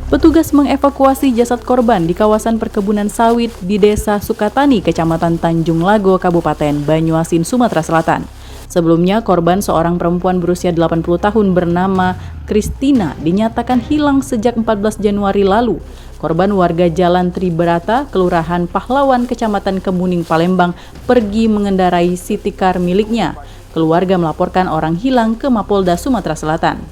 Petugas mengevakuasi jasad korban di kawasan perkebunan sawit di Desa Sukatani, Kecamatan Tanjung Lago, Kabupaten Banyuasin, Sumatera Selatan. Sebelumnya, korban seorang perempuan berusia 80 tahun bernama Kristina dinyatakan hilang sejak 14 Januari lalu. Korban warga Jalan Triberata, Kelurahan Pahlawan, Kecamatan Kemuning, Palembang, pergi mengendarai city car miliknya. Keluarga melaporkan orang hilang ke Mapolda Sumatera Selatan.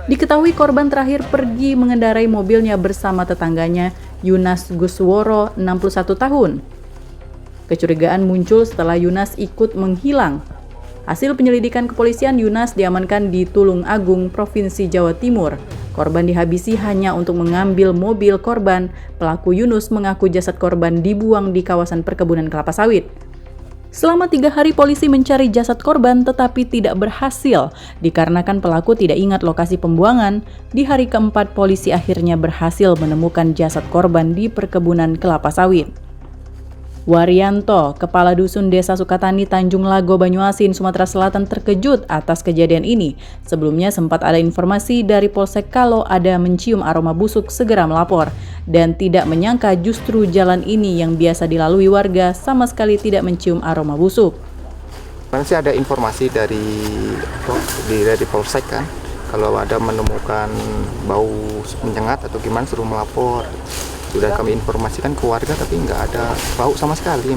Diketahui korban terakhir pergi mengendarai mobilnya bersama tetangganya, Yunas Gusworo, 61 tahun. Kecurigaan muncul setelah Yunas ikut menghilang. Hasil penyelidikan kepolisian, Yunas diamankan di Tulung Agung, Provinsi Jawa Timur. Korban dihabisi hanya untuk mengambil mobil korban. Pelaku Yunus mengaku jasad korban dibuang di kawasan perkebunan kelapa sawit. Selama 3 hari polisi mencari jasad korban tetapi tidak berhasil dikarenakan pelaku tidak ingat lokasi pembuangan. Di hari keempat polisi akhirnya berhasil menemukan jasad korban di perkebunan kelapa sawit. Waryanto, Kepala Dusun Desa Sukatani, Tanjung Lago, Banyuasin, Sumatera Selatan terkejut atas kejadian ini. Sebelumnya sempat ada informasi dari Polsek kalau ada mencium aroma busuk segera melapor dan tidak menyangka justru jalan ini yang biasa dilalui warga sama sekali tidak mencium aroma busuk. Sih ada informasi dari Polsek kan, kalau ada menemukan bau menyengat atau gimana suruh melapor. Sudah kami informasikan ke warga tapi nggak ada bau sama sekali.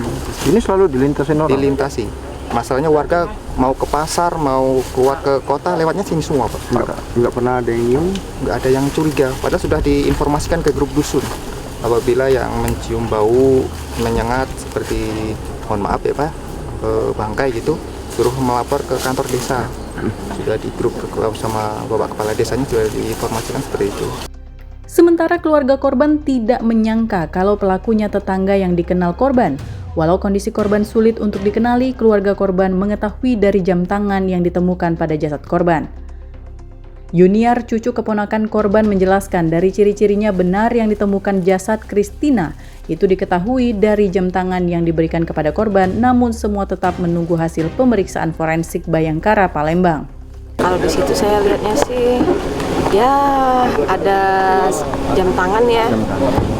Ini selalu dilintasi orang? Dilintasi. Masalahnya warga mau ke pasar, mau keluar ke kota lewatnya sini semua Pak. Nggak pernah ada yang nyium? Nggak ada yang curiga, padahal sudah diinformasikan ke grup dusun. Apabila yang mencium bau menyengat seperti, mohon maaf ya Pak, bangkai gitu, suruh melapor ke kantor desa. Sudah di grup sama Bapak Kepala Desanya sudah diinformasikan seperti itu. Sementara keluarga korban tidak menyangka kalau pelakunya tetangga yang dikenal korban. Walau kondisi korban sulit untuk dikenali, keluarga korban mengetahui dari jam tangan yang ditemukan pada jasad korban. Yuniar, cucu keponakan korban, menjelaskan dari ciri-cirinya benar yang ditemukan jasad Kristina itu diketahui dari jam tangan yang diberikan kepada korban, namun semua tetap menunggu hasil pemeriksaan forensik Bayangkara, Palembang. Kalau di situ saya lihatnya sih ya ada jam tangan ya,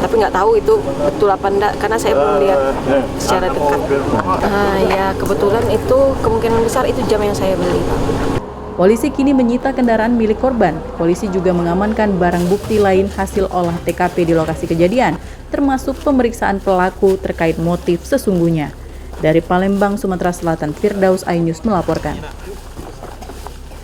tapi nggak tahu itu betul apa enggak karena saya belum lihat secara dekat. Ya kebetulan itu kemungkinan besar itu jam yang saya beli. Polisi kini menyita kendaraan milik korban. Polisi juga mengamankan barang bukti lain hasil olah TKP di lokasi kejadian, termasuk pemeriksaan pelaku terkait motif sesungguhnya. Dari Palembang, Sumatera Selatan, Firdaus Ainus melaporkan.